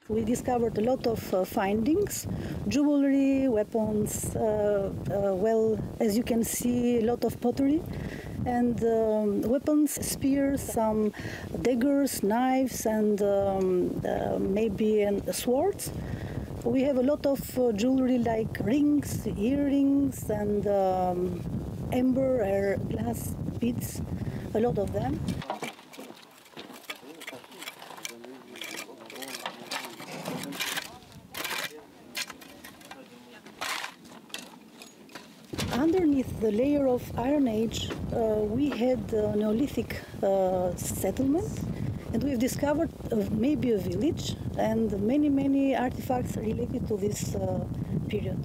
We discovered a lot of findings, jewelry, weapons, well, as you can see, a lot of pottery, and weapons, spears, some daggers, knives, and maybe swords. We have a lot of jewelry like rings, earrings, and amber or glass beads, a lot of them. Underneath the layer of Iron Age, we had Neolithic settlement, and we've discovered maybe a village and many artifacts related to this period.